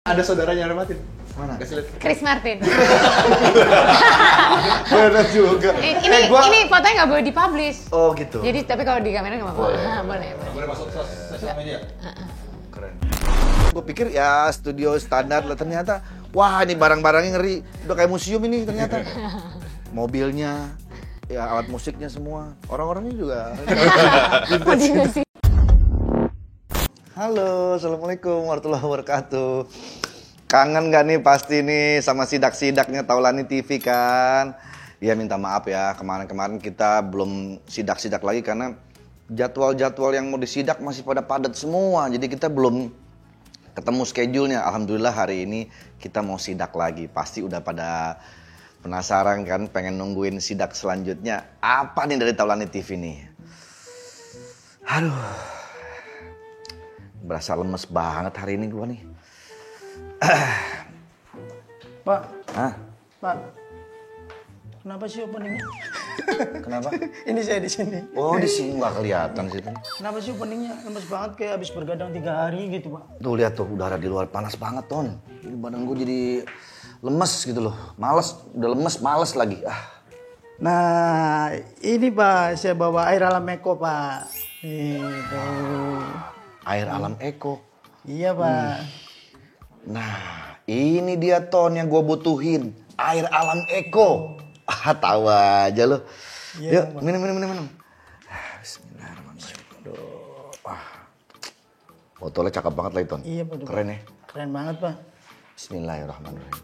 Ada saudaranya Martin. Mana? Kasih lihat. Chris Martin. Bener juga. Ini fotonya nggak boleh dipublish. Oh gitu. Jadi tapi kalau di kamera nggak apa-apa. Boleh. Boleh masuk sosial media. Keren. Gue pikir ya studio standar lah, ternyata wah ini barang-barangnya ngeri. Udah kayak museum ini ternyata. Mobilnya, ya alat musiknya semua. Orang-orangnya juga. Vintage. Halo, assalamualaikum warahmatullahi wabarakatuh. Kangen gak nih pasti nih sama sidak-sidaknya Taulani TV kan? Ya minta maaf ya, kemarin-kemarin kita belum sidak-sidak lagi karena jadwal-jadwal yang mau disidak masih pada padat semua. Jadi kita belum ketemu schedule-nya. Alhamdulillah hari ini kita mau sidak lagi. Pasti udah pada penasaran kan, pengen nungguin sidak selanjutnya. Apa nih dari Taulani TV nih? Aduh. Berasa lemes banget hari ini gua nih. Pak. Hah? Pak. Kenapa sih openingnya? Kenapa? Ini saya di sini. Oh, di sini nggak kelihatan situ. Kenapa sih openingnya lemes banget kayak habis bergadang 3 hari gitu, Pak? Tuh lihat tuh udara di luar panas banget, Ton. Ini badan gua jadi lemes gitu loh. Males, udah lemes, males lagi. Nah, ini Pak, saya bawa air alam Eko, Pak. Nih, tuh. Air alam Eko. Iya, Pak. Nah, ini dia Ton yang gua butuhin. Air alam Eko. Tahu aja lo. Iya, Yuk, minum. Bismillahirrahmanirrahim. Aduh. Botolnya cakep banget lagi, Ton. Iya, Pak. Keren ya. Keren banget, Pak. Bismillahirrahmanirrahim.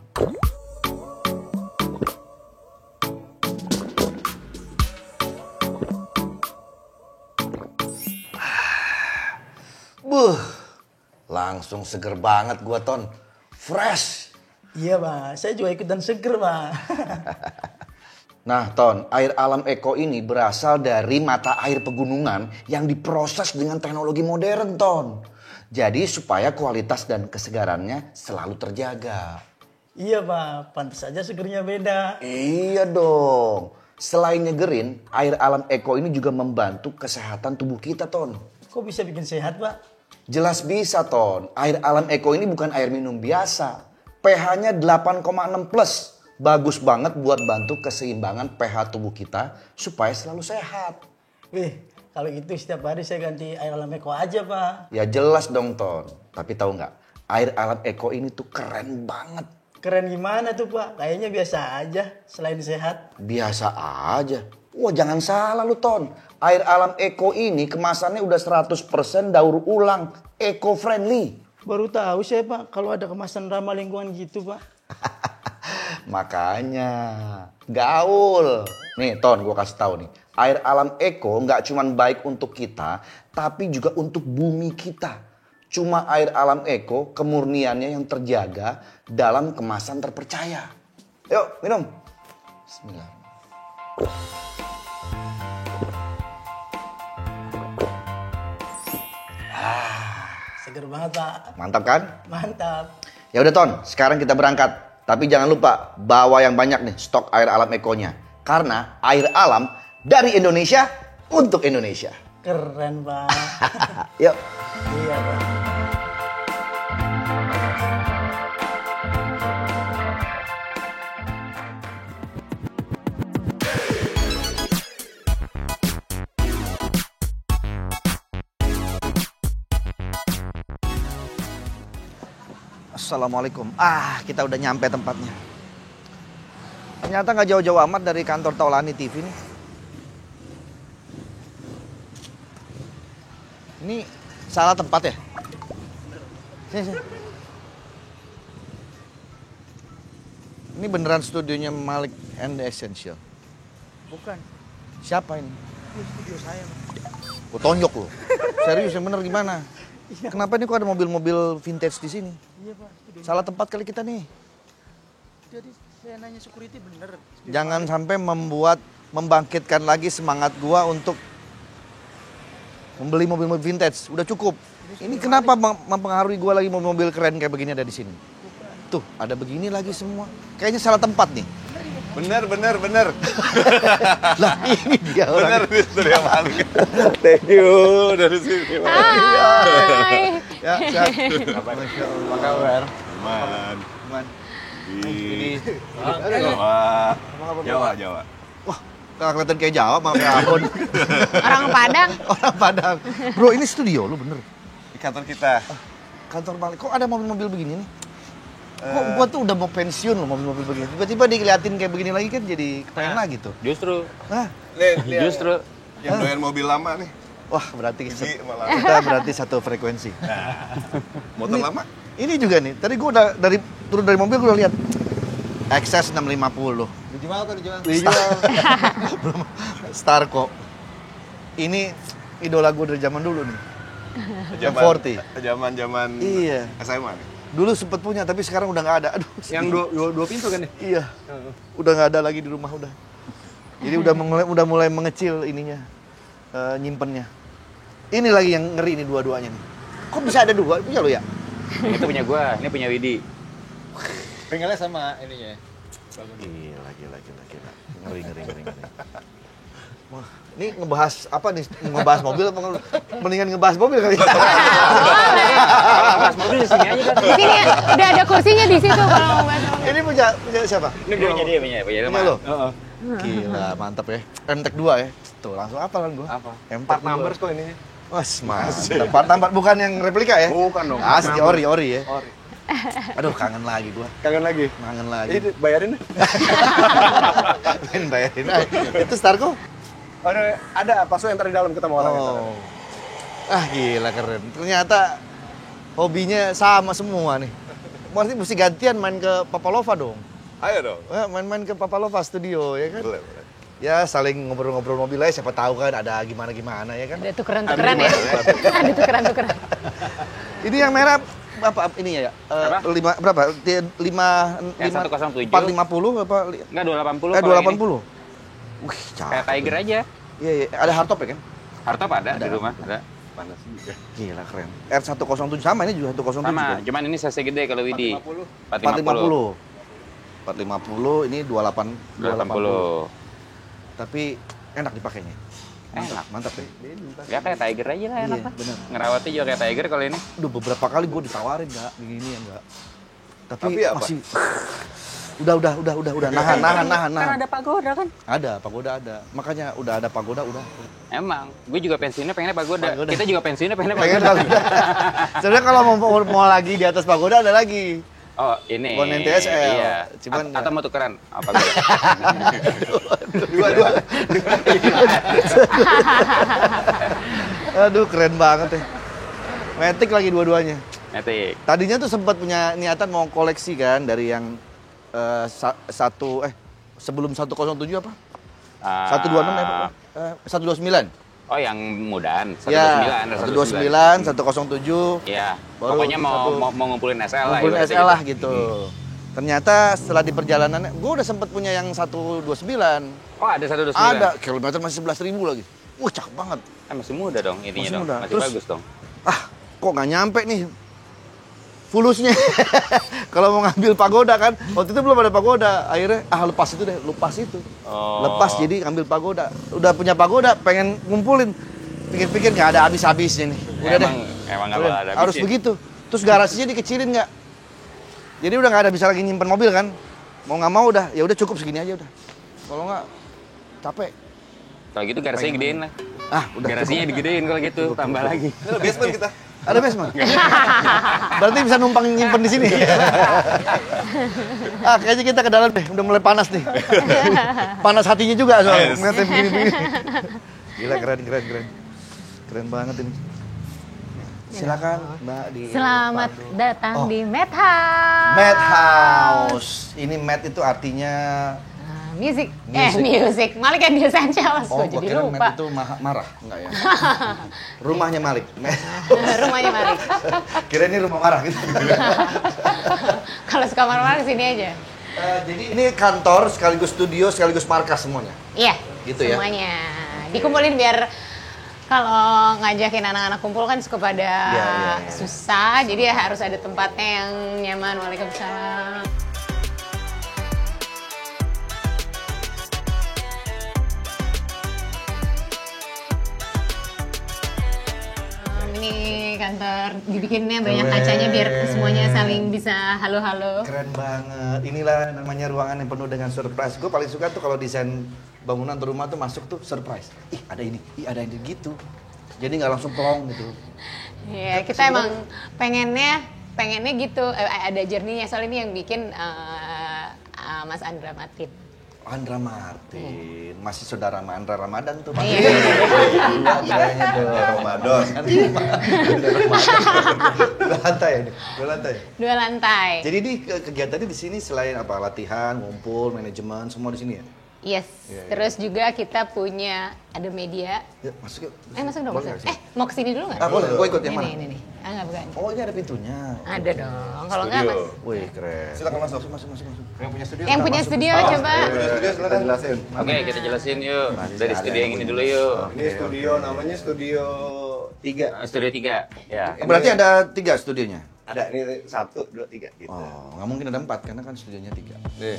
Langsung seger banget gua, Ton. Fresh. Iya, Pak. Saya juga ikutan seger, Pak. Nah, Ton, air alam Eko ini berasal dari mata air pegunungan yang diproses dengan teknologi modern, Ton. Jadi supaya kualitas dan kesegarannya selalu terjaga. Iya, Pak. Pantas aja segernya beda. Iya dong. Selain nyegerin, air alam Eko ini juga membantu kesehatan tubuh kita, Ton. Kok bisa bikin sehat, Pak? Jelas bisa, Ton. Air alam Eko ini bukan air minum biasa. pH-nya 8,6 plus. Bagus banget buat bantu keseimbangan pH tubuh kita supaya selalu sehat. Wih, kalau gitu setiap hari saya ganti air alam Eko aja, Pak. Ya jelas dong, Ton. Tapi tahu nggak? Air alam Eko ini tuh keren banget. Keren gimana tuh, Pak? Kayaknya biasa aja selain sehat. Biasa aja. Wah, jangan salah lu, Ton. Air alam Eko ini kemasannya udah 100% daur ulang, eco-friendly. Baru tahu saya, Pak, kalau ada kemasan ramah lingkungan gitu, Pak. Makanya gaul. Nih, Ton, gua kasih tahu nih. Air alam Eko nggak cuma baik untuk kita, tapi juga untuk bumi kita. Cuma air alam Eko kemurniannya yang terjaga dalam kemasan terpercaya. Yuk, minum. Bismillah. Seger banget, Pak. Mantap kan? Mantap. Ya udah, Ton, sekarang kita berangkat. Tapi jangan lupa bawa yang banyak nih stok air alam Ekonya. Karena air alam dari Indonesia untuk Indonesia. Keren, Pak. Yuk. Iya, Pak. Assalamualaikum. Kita udah nyampe tempatnya. Ternyata nggak jauh-jauh amat dari kantor Taulani TV nih. Ini salah tempat ya? Sini. Ini beneran studionya Malik and the Essential? Bukan. Siapa ini? Ini studio saya, Pak. Gue tonjok loh. Serius yang bener gimana? Kenapa nih kok ada mobil-mobil vintage di sini? Iya, Pak. Studio. Salah tempat kali kita nih. Jadi saya nanya security bener. Studio Jangan Malik. sampai membangkitkan lagi semangat gua untuk membeli mobil-mobil vintage. Udah cukup. Ini kenapa mempengaruhi gua lagi mobil-mobil keren kayak begini ada di sini? Tuh, ada begini lagi semua. Kayaknya salah tempat nih. Bener. Lah, ini dia orang. Bener, Studio Malik. Thank you dari sini. Hai. Ya, sehat. Apa kabar? Man. Man. Di Jawa. Jawa. Wah, nggak kelihatan kayak Jawa, maaf ya ampun. Orang Padang. Orang Padang. Bro, ini studio lu bener. Di kantor kita. Kantor balik. Kok ada mobil-mobil begini nih? Kok gua tuh udah mau pensiun loh mobil-mobil begini. Tiba-tiba diliatin kayak begini lagi kan jadi pengen lagi tuh. Justru, Hah? Lihat. justru. Yang doyan mobil lama nih. Wah, berarti Ini malah. kita berarti satu frekuensi. Motor lama. Ini juga nih. Tadi gua udah turun dari mobil gua udah lihat XS 650. Dijual kan dijual. Belum. Starco. Ini idola gua dari zaman dulu nih. M40. Zaman Iya. SMA nih. Dulu sempet punya tapi sekarang udah nggak ada. Aduh. Yang dua pintu kan nih? Iya. Udah nggak ada lagi di rumah udah. Jadi udah mulai mengecil ininya. Nyimpennya. Ini lagi yang ngeri ini dua-duanya nih. Kok bisa ada dua? Punya lo ya? Ini punya gua, ini punya Widi. Pengennya sama ininya. Gila. Ngeri. Wah, ini ngebahas apa nih? Ngebahas mobil apa mendingan ngebahas mobil kali ya? Pas mobil di sini aja kan. Di sini udah ada kursinya di situ kalau mau bahas. Ini punya siapa? Ini gua punya dia, punya Punya lo? Heeh. Gila, mantap ya. MTEK 2 ya? Tuh, langsung apa kan gua? Apa? MTEK Part 2. numbers kok ini. Mas, part number bukan yang replika ya? Bukan dong. Asli ori ya. Ori. Aduh, kangen lagi gua. Kangen lagi. Kangen lagi. Ini bayarin deh. Main bayarin aja. Itu Starco? Ada password yang di dalam ketemu orang itu. Oh. Ah, gila keren. Ternyata hobinya sama semua nih. Mesti gantian main ke Papalova dong. Ayo dong. Main-main ke Papalova studio ya kan? Boleh. Ya saling ngobrol-ngobrol mobil aja, siapa tahu kan ada gimana-gimana ya kan? Ada tukeran-tukeran ya. Ada tukeran-tukeran. Ini yang merah apa ini ya? Apa? Berapa? 107. 450 apa? Enggak 280. 280. Wih, Kayak cakep. Tiger aja. Iya, ada hardtop ya kan? Hardtop ada di rumah, ada. Panas juga. Gila keren. R107 sama ini juga 107. Sama, cuman ini cc gede kalau Widi. 450. 450 ini 280. 280. Tapi enak dipakainya. Enak. Mantap ya. Ya kayak Tiger aja lah enak Iya, lah. bener. Ngerawatnya juga kayak Tiger kalau ini. Udah beberapa kali gue ditawarin enggak begini ya enggak. Tapi apa? masih udah nahan. Kan ada pagoda kan? Ada, pagoda ada. Makanya udah ada pagoda udah. Emang, gue juga pensiunnya pengennya pagoda. Pagoda. Kita juga pensiunnya pengennya Pengen pagoda. pagoda. Sebenarnya kalau mau lagi di atas pagoda ada lagi. Oh, ini. Bon NTSL. Iya. Cuman Atau mau tukeran? Apa gue? Dua. Aduh, keren banget ya. Matic lagi dua-duanya. Matic. Tadinya tuh sempat punya niatan mau koleksi kan dari yang sebelum 107 apa? 126 ya, Pak? 129. Oh, yang mudahan. 129. Ya, 129, 107. Iya. Baru Pokoknya mau ngumpulin SL lah. Ngumpulin ibaratnya SL lah gitu. gitu. Ternyata setelah di perjalanan, gue udah sempet punya yang 129. Oh, ada 129. Ada, kilometer masih 11.000 lagi. Wah, cakep banget. Masih muda dong Masih ininya dong. muda. Masih Terus- bagus dong. Kok nggak nyampe nih fulusnya. Kalau mau ngambil pagoda kan, waktu itu belum ada pagoda. Akhirnya, lepas itu. Oh. Lepas jadi ngambil pagoda. Udah punya pagoda, pengen ngumpulin. Pikir-pikir nggak ada habis-habisnya nih. Udah Emang nggak Udah, bakal ada harus habisnya. begitu. Terus garasinya dikecilin nggak? Jadi udah nggak ada bisa lagi nyimpen mobil kan? Mau nggak mau udah, ya udah cukup segini aja udah. Kalau nggak capek. Kalau gitu garasinya gedein lah. Udah. Garasinya digedein kalau gitu, tambah lagi. Basement kita. Ada basement? Berarti bisa numpang nyimpen di sini. Kayaknya kita ke dalam deh, udah mulai panas nih. Panas hatinya juga soalnya, Yes. ngeliatnya begini-begini. Gila, keren. Keren banget ini. Silakan, Mbak di Selamat Bandung. datang Oh. di Madhouse. Madhouse. Ini Mad itu artinya Music. Music. Music. Malik and the Essentials. gua Gue jadi kira lupa. Mad itu marah, enggak ya? Rumahnya Malik. Rumahnya Malik. Kira ini rumah marah gitu. Kalau suka marah-marah kesini aja. Jadi ini kantor sekaligus studio sekaligus markas semuanya. Iya. Gitu ya? Semuanya. Dikumpulin biar kalau ngajakin anak-anak kumpul kan suka pada Iya. susah. Jadi ya harus ada tempatnya yang nyaman. Waalaikumsalam. Ini kantor dibikinnya banyak Keren. kacanya biar semuanya saling bisa halo-halo. Keren banget. Inilah namanya ruangan yang penuh dengan surprise. Gue paling suka tuh kalau desain bangunan atau rumah tuh masuk tuh surprise. Ih ada ini, ih ada ini gitu. Jadi nggak langsung plong gitu. Iya, kita emang pengennya gitu, ada journey-nya. Soal ini yang bikin Mas Andra Martin. Andra Martin, masih saudara sama Andra Ramadan tuh. Iya. Kayaknya tuh Ramadan. Dua lantai ini, dua lantai. 2 lantai. Jadi di kegiatannya di sini selain apa latihan, ngumpul, manajemen, semua di sini ya? Yes. Iya, iya. Terus juga kita punya ada media. Ya, masuk yuk. Masuk dong. Boleh Masuk. nggak sih? Mau kesini dulu nggak? Ah boleh, gue ikut yang mana? Ini. Enggak bukan. Oh ini ada pintunya. Ada dong. Kalau enggak Mas. Wih keren. Silakan masuk. Masuk. Yang punya studio. Yang punya studio coba. Punya studio silakan jelasin. Oke, kita jelasin yuk. Dari ada studio yang ini punya. dulu yuk. Ini studio namanya Studio 3. Studio 3. Ya. Berarti ada 3 studionya? Ada ini 1, 2, 3 gitu. Oh, nggak mungkin ada 4 karena kan studionya 3. Nih.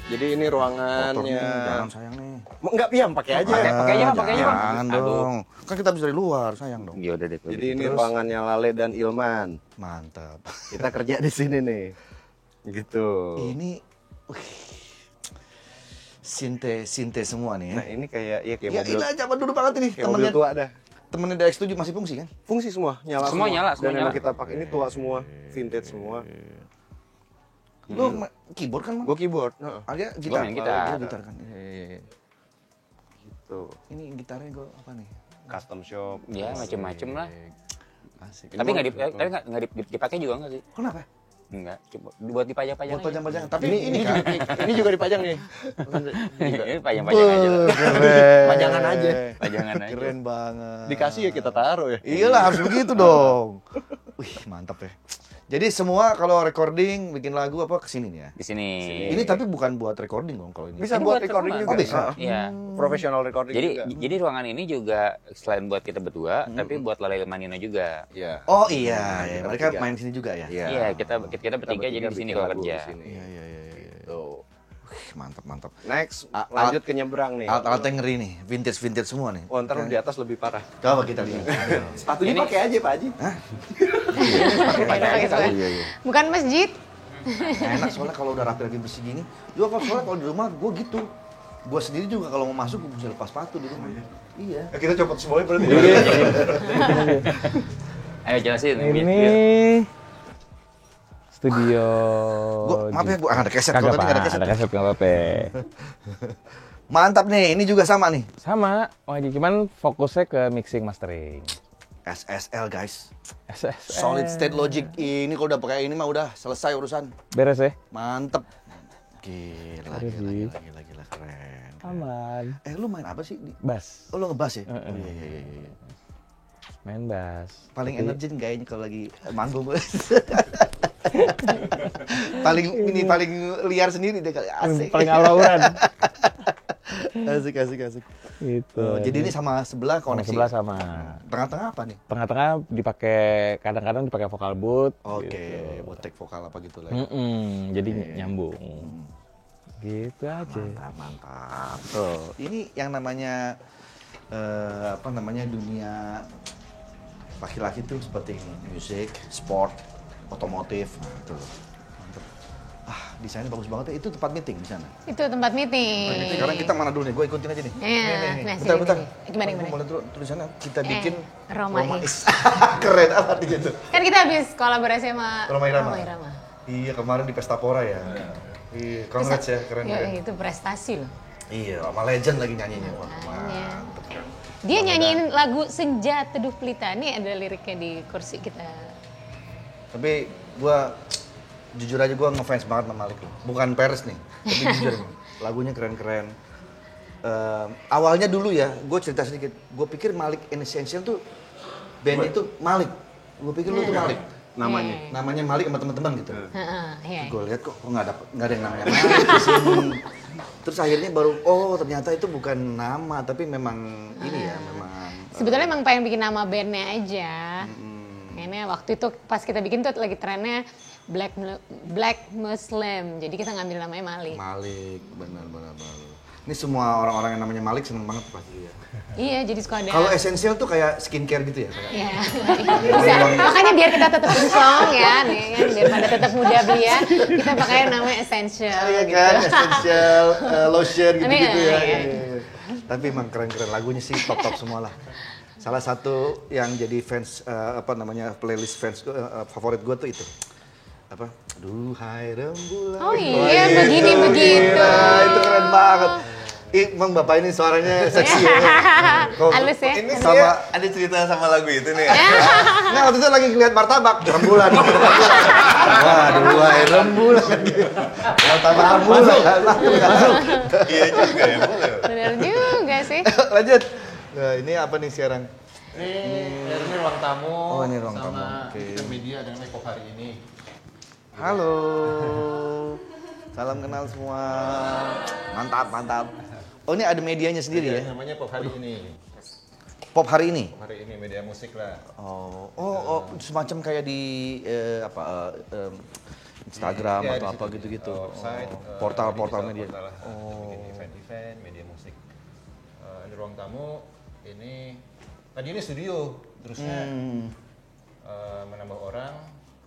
Jadi ini ruangannya. Jangan sayang nih. Enggak piam, pakai aja. Pakai aja, pakai aja, Bang. Jangan Aduh. dong. Kan kita habis dari luar, sayang dong. Ya udah deh. kalau Jadi gitu. ini ruangannya Lale dan Ilman. Mantap. Kita kerja di sini nih. Gitu. Ini sinte semua nih ya. Nah, ini kayak kayak Ya mobil. ini zaman dulu banget ini. Kayak mobil tua ada. Temennya dari X7 masih fungsi kan? Fungsi semua, nyala Semua nyala, semua Dan yang nyala. kita pakai ini tua semua, vintage semua. Lu keyboard kan, Mang? Gue keyboard. Heeh. Ada gitar. main gitar. Lu gitar kan. Iya. Gitu. Ini gitarnya gue apa nih? Custom shop. Ya macem-macem lah. Asik. Tapi nggak dipakai juga nggak sih? Kenapa? Enggak, coba buat dipajang-pajang. Buat aja. pajang-pajang. Tapi ini kan Ini juga dipajang nih. Ini pajang-pajang aja lah. keren. Pajangan aja. Pajangan aja. Keren banget. Dikasih ya kita taruh ya. Iyalah harus begitu dong. Wih mantap ya. Jadi semua kalau recording bikin lagu apa kesini nih ya. Di sini. Ini tapi bukan buat recording dong kalau ini. Bisa Ini buat buat recording rekaman. juga. Oh, bisa? Iya. Professional recording Jadi juga. jadi ruangan ini juga selain buat kita berdua, tapi buat Lale Manino juga. Iya. Oh iya, ya. Kita Mereka bertiga. main sini juga ya. Iya, kita bertiga jadi di sini bikin kalau lagu kerja. di sini. Iya. Tuh. Wih, mantap. Next, A- lanjut ke nyebrang nih. Alat-alatnya ngeri nih, vintage semua nih. Oh, ntar di atas lebih parah. Coba kita lihat. Sepatunya Ini- pakai aja, Pak Haji. Pakai sepatu. Iya. Bukan masjid. Enak soalnya kalau udah rapi-rapi bersih gini. Juga soalnya kalau di rumah gue gitu. Gue sendiri juga kalau mau masuk gue bisa lepas sepatu di rumah. Iya. Kita copot semuanya berarti. Ayo jelasin. Ini studio. Maaf ya, gua ada keset. Kagak Kalau tadi nggak ada apa, keset. ada keset nggak apa-apa. Mantap nih, ini juga sama nih. Sama, cuman fokusnya ke mixing mastering. SSL guys. SSL. Solid State Logic. Ini kalau udah pakai ini mah udah selesai urusan. Beres ya? Mantep. Gila, Aduh, sih. gila, keren. Aman. Lu main apa sih? Bass, Oh, lu ngebas ya? Heeh. Iya. main bass. Paling Tapi energin kayaknya kalau lagi manggung. paling liar sendiri deh kali. Asik. paling alauran. asik. Gitu. Oh, jadi ini sama sebelah sama koneksi. sebelah sama. Tengah-tengah apa nih? Tengah-tengah dipakai kadang-kadang dipakai vokal booth. Oke, gitu. buat take vokal apa gitu lah. Ya. Jadi nyambung. Gitu aja. Mantap. Tuh, ini yang namanya dunia laki-laki tuh seperti ini, musik, sport, otomotif. Nah, itu. Mantap. Desainnya bagus banget ya. Itu tempat meeting di sana. Itu tempat meeting. Sekarang kita mana dulu nih? Gue ikutin aja nih. Iya, nah, Bentar. sini. Gimana? Boleh tulis sana. Kita bikin Romais. Keren apa artinya tuh? Kan kita habis kolaborasi sama Roma Irama. Irama. Iya, kemarin di Pesta Pora ya. Iya, congrats ya, keren. Itu prestasi loh. Iya, sama legend lagi nyanyinya. Wah, Makanya. mantep. Dia nyanyiin lagu Senja Teduh Pelita. Ini ada liriknya di kursi kita. Tapi gua jujur aja gua ngefans banget sama Malik loh. Bukan Paris nih, tapi jujur nih. Lagunya keren-keren. Awalnya dulu ya, gue cerita sedikit. Gue pikir Malik in Essential tuh band itu Malik. Gue pikir lu tuh Malik. Namanya Malik sama teman-teman gitu. Iya. Gue lihat kok nggak ada yang namanya Malik di sini. Terus akhirnya baru ternyata itu bukan nama tapi memang ini ya memang. Sebetulnya emang pengen bikin nama bandnya aja. Kayaknya waktu itu pas kita bikin tuh lagi trennya Black Muslim. Jadi kita ngambil namanya Malik. Malik, benar. Ini semua orang-orang yang namanya Malik seneng banget pasti ya. Iya, jadi suka ada. Kalau esensial tuh kayak skincare gitu ya? Iya. Bisa. Makanya biar kita tetap kinclong ya, nih kan, daripada tetap muda belia, kita pakai namanya essential. Iya gitu. kan, essential, lotion gitu-gitu ya. Iya. Iya. Tapi emang keren-keren, lagunya sih top-top semua lah. Salah satu yang jadi fans, playlist fans favorit gue tuh itu. Apa? Duhai rembulan. Oh iya, begini begitu. Itu keren banget. Emang bapak ini suaranya seksi ya. Halus ya. Ini Sama- sama ada cerita sama lagu itu nih. Nah waktu itu lagi ngeliat martabak, rembulan. Waduh, wahai rembulan. Martabak rembulan. Iya juga ya, boleh. Bener juga sih. Lanjut. Nah, ini apa nih sekarang? Ini ruang tamu. Oh, ini ruang tamu. Sama Oke. kita media dengan Eko hari ini. Halo. Salam kenal semua. Mantap. Oh, ini ada medianya sendiri ya? Namanya Pop hari ini. Pop hari ini. Hari ini media musik lah. Oh, semacam kayak di Instagram Ya, atau di apa situ, gitu-gitu. website, Portal-portal media. portal lah. Bikin event-event, media musik. Di ruang tamu ini tadi ini studio, terusnya menambah orang,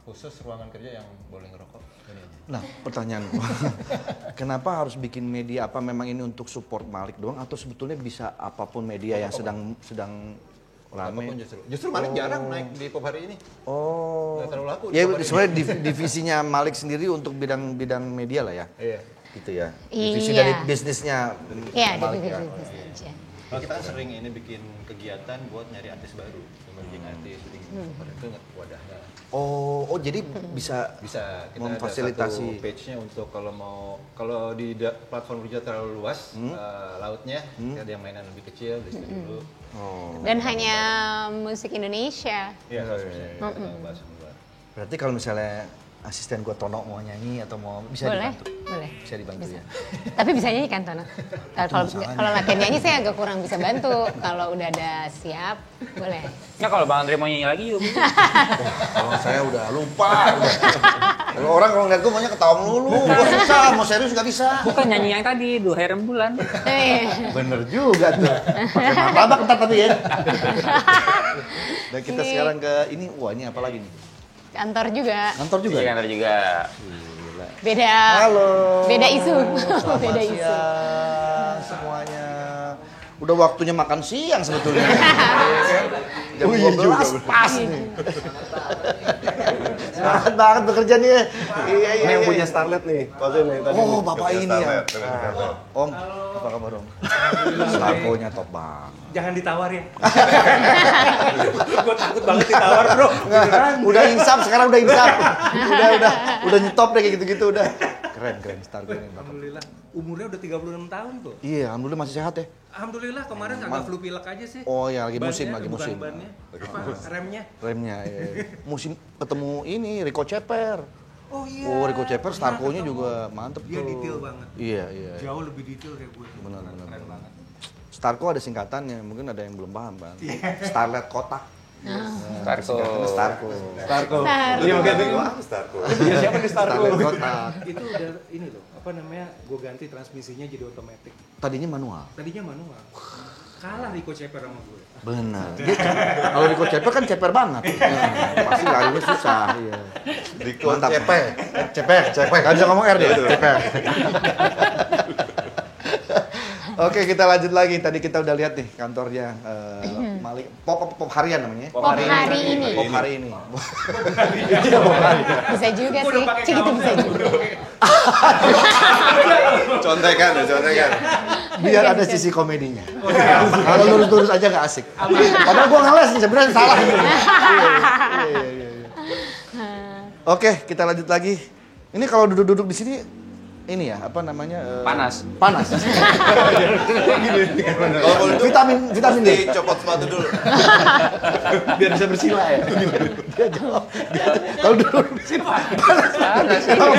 khusus ruangan kerja yang boleh ngerokok. Ini aja. Nah, pertanyaan gua. Kenapa harus bikin media? Apa memang ini untuk support Malik doang atau sebetulnya bisa apapun media yang sedang rame? Apapun justru Malik jarang naik di Pop hari ini. Oh. Nggak terlalu laku di Ya Pop hari sebenarnya divisinya Malik sendiri untuk bidang media lah ya. Iya. Gitu ya. Divisi Iya. dari bisnisnya. Iya, Malik di ya. bisnis aja. Kalau kita kan sering ini bikin kegiatan buat nyari artis baru, bikin artis, itu wadahnya. Oh, jadi bisa Bisa kita memfasilitasi. ada satu page-nya untuk kalau di platform digital terlalu luas lautnya, ada yang mainan lebih kecil di situ dulu. Dan hanya musik Indonesia. Iya, bahas luar. Berarti kalau misalnya asisten gua Tono mau nyanyi atau mau bisa Boleh, dibantu. boleh. Bisa dibantu ya. Tapi bisa nyanyi kan Tono? Kalau latihan nyanyi saya agak kurang bisa bantu. Kalau udah ada siap, boleh. Nggak, kalau Bang Andre mau nyanyi lagi yuk. Kalau saya udah lupa. Kalau orang kalau ngeliat gua maunya ketawa melulu. Gua susah, mau serius nggak bisa. Bukan nyanyi yang tadi, Duhai Rembulan. Bener juga tuh. Pakai martabak ntar tapi ya. Dan kita sekarang ke ini, wah ini apa lagi nih? Kantor juga. Kantor juga? Iya, kantor juga. Beda. Halo. Beda isu. Selamat Beda isu. siang semuanya. Udah waktunya makan siang sebetulnya. Jam 12 pas nih. Semangat banget bekerja nih. Iya. Ini yang punya Starlet nih. Kosim nih tadi. Oh, bapak ini ya. Starlet. Om, apa kabar Om? Selakonya top bang. Jangan ditawar ya. Gue takut banget ditawar, Bro. Udah insaf, sekarang udah insaf. Udah nyetop deh kayak gitu-gitu udah. Keren Starko ini bapak. Alhamdulillah, umurnya udah 36 tahun tuh. Iya, alhamdulillah masih sehat ya. Alhamdulillah kemarin agak flu pilek aja sih. Oh ya, lagi Bannya, musim, lagi bukan musim. bannya. Apa, remnya. Remnya, iya. Musim ketemu ini Rico Ceper. Oh iya. Oh, Rico Ceper, Benar, Starko-nya ketemu. juga mantep Dia tuh. detail banget. Iya. Jauh lebih detail kayak gue. Benar. Keren banget. Starko ada singkatannya, mungkin ada yang belum paham kan. Starlet kotak. Starko. Starko. Starko. Starko. Iya, ganti. Starko. Iya, siapa nih Starko? Starlet kotak. Itu udah ini loh, apa namanya, gue ganti transmisinya jadi otomatis. Tadinya manual. Tadinya manual. Kalah Rico Ceper sama gue. Benar. Kalau Rico Ceper kan ceper banget. Pasti larinya susah. Iya. Rico Mantap. Ceper. Kan bisa ngomong R dia. Ceper. Oke, kita lanjut lagi. Tadi kita udah lihat nih kantornya Malik. Pop harian namanya. Pop hari ini. Pop hari ini. Bisa juga sih. Cik itu bisa juga. Contekan. Biar ada sisi komedinya. Kalau lurus-lurus aja nggak asik. Padahal gua ngeles nih, sebenarnya salah. Iya. Oke, kita lanjut lagi. Ini kalau duduk-duduk di sini ini ya, apa namanya? Panas. Panas. Kalau boleh tuh Vitamin D. copot sepatu dulu. Biar bisa bersila ya. Dia jawab. Kalau duduk di sini panas. Emang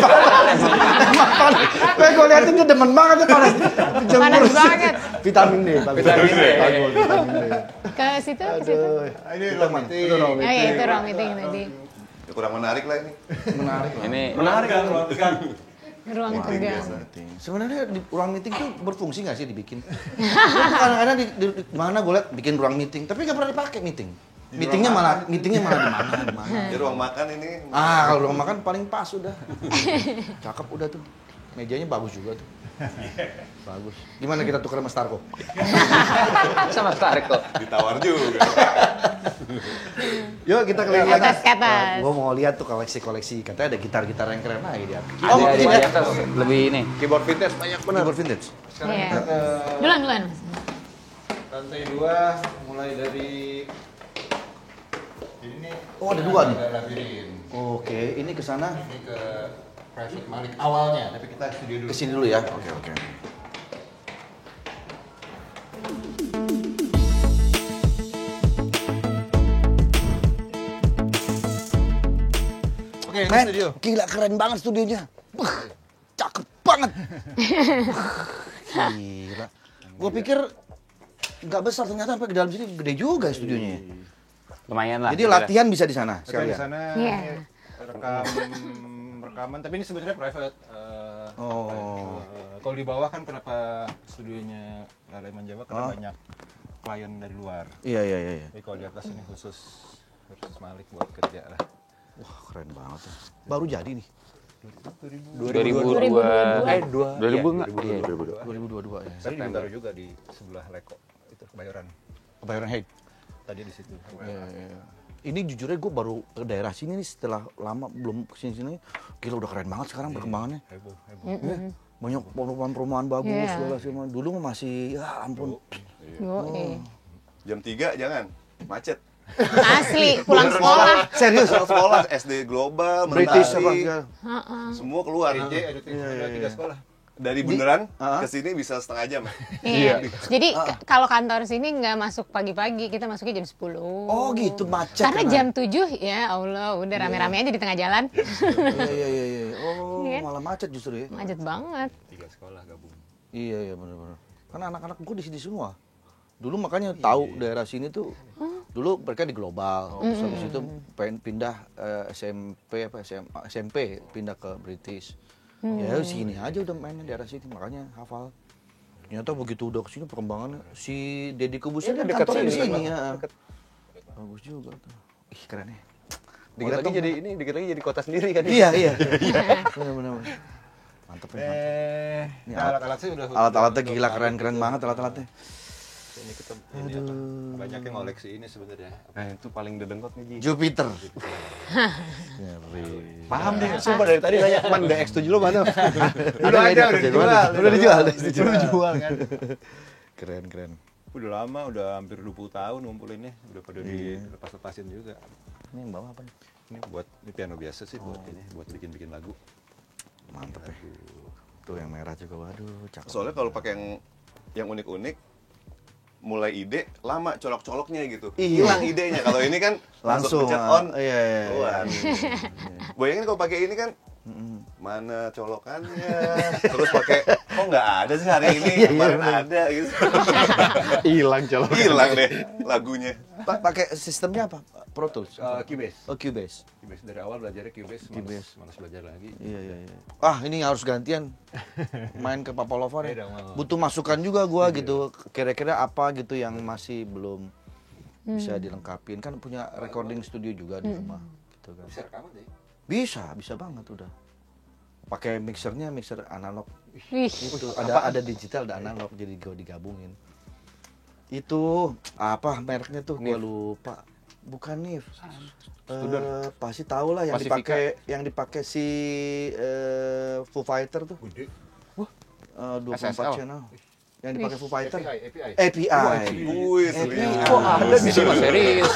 panas. Gue liatin dia demen banget ya panas. Panas banget. Vitamin D. Vitamin D. Vitamin D. Ke situ, ke situ. Aduh. Ini ruang meeting. Oh iya, itu ruang meeting tadi. Ya, kurang menarik lah ini. Menarik lah. Ini Menarik kan ruang tegang. Ruang tegang. Sebenarnya di ruang meeting tuh berfungsi nggak sih dibikin? Kadang-kadang di mana gue liat bikin ruang meeting, tapi nggak pernah dipakai meeting. Meetingnya malah di mana? Di ruang makan ini. Kalau ruang makan paling pas udah. Cakep udah tuh. Mejanya bagus juga tuh. Bagus. Gimana kita tukar sama Starco? sama tarik kok. Ditawar juga. Yuk kita keliling Ke lagi. atas, ke atas. Gua mau lihat tuh koleksi-koleksi. Katanya ada gitar-gitar yang keren lagi di atas. Ada di ini atas lebih ini. Keyboard vintage banyak bener. keyboard vintage. Sekarang Iya. kita ke Duluan, Mas. lantai 2, mulai dari ini nih. Oh, ada 2 nih. Ada labirin. Oke, ini ke sana. Ini ke private Malik awalnya, tapi kita studio dulu. Ke sini dulu ya. Oke. Oke, ini Men, studio. gila keren banget studionya. Wah, cakep banget. Gila. Gua pikir nggak besar, ternyata sampai ke dalam sini gede juga studionya. Lumayan lah. Jadi latihan bisa di sana Oke, di sekalian. sana Iya. ini rekaman, tapi ini sebenarnya private. Kalau di bawah kan kenapa studionya Laleman Jawa karena banyak klien dari luar. Iya. Tapi kalau di atas ini khusus Malik buat kerja lah. Wah, keren banget ya. Baru jadi nih. 2002. 2000 enggak? Iya, 2022 ya. Tadi ditaruh juga di sebelah Leko itu Kebayoran. Kebayoran Heights. Tadi di situ. Iya. Ini jujurnya gue baru ke daerah sini nih setelah lama belum kesini-sini. Gila udah keren banget sekarang perkembangannya. Heboh. Iya. Banyak perumahan-perumahan bagus Iya. segala macam. Dulu masih ya ampun. Jam 3 jangan. Macet. Asli, pulang sekolah. Serius? Sekolah SD Global, British apa Mentari, segala. semua keluar. ada 3 sekolah. Dari Bundaran ke sini bisa setengah jam. Iya. Jadi kalau kantor sini nggak masuk pagi-pagi, kita masuknya jam 10. Oh gitu macet. Karena jam 7 ya Allah, udah rame-rame aja di tengah jalan. Iya. Oh, Iya. malah macet justru ya. Macet banget. 3 sekolah gabung. Iya benar-benar. Karena anak-anak gue di sini semua. Dulu makanya tahu daerah sini tuh. Dulu mereka di global. Terus habis itu pindah SMP pindah ke British. Ya sini aja udah mainnya daerah sini, makanya hafal. Ternyata begitu udah kesini perkembangannya. Si Deddy Kubusnya kan dekat kantornya di sini, sini Bang. ya. Bagus juga tuh. Ih keren ya. Dikit lagi jadi kota sendiri kan. Iya. Benar-benar. Mantep ya. Ini Alat-alat sih udah alat-alatnya gila keren banget alat-alatnya. Ini kita ini apa? Banyak yang ngoleksi ini sebenarnya. Nah, itu paling dedengkot nih, Ji. Jupiter. Paham deh, sumpah dari tadi nanya, "Man, udah X7 lo mana?" Udah dijual. Udah dijual kan. Keren. Udah lama, udah hampir 20 tahun ngumpulinnya. Udah pada dilepas-lepasin juga. Ini yang bawah apa nih? Ini piano biasa sih buat ini, buat bikin lagu. Mantep ya. Tuh yang merah juga, waduh cakep. Soalnya kalau pakai yang unik-unik, mulai ide lama colok-coloknya gitu. Iya. Hilang idenya. Kalau ini kan Langsung, pencet on. iya. Keluar. Bayangin kalau pakai ini kan mana colokannya, terus pakai kok nggak ada sih hari ini, kemarin ada gitu. Hilang colok. Hilang deh lagunya. Pakai sistemnya apa? Pro Tools? Cubase. Oh, Cubase. Cubase dari awal belajarnya Cubase, malas belajar lagi. Iya. Ini harus gantian main ke Papa Lover ya. Beda, mau. Butuh masukan juga gua gitu. Kira-kira apa gitu yang masih belum bisa dilengkapin. Kan punya recording studio juga di rumah gitu kan. Bisa rekaman deh. Bisa banget udah. Pakai mixer analog. Wih. Itu ada digital, ada analog, jadi gue digabungin. Itu apa mereknya tuh? Gua lupa. Bukan Nif. Pasti tahu lah yang dipakai si Foo Fighter tuh. Gede. 24 channel. Yang dipakai Foo Fighter. API. Wih, serius. Kok ada di sini? Serius.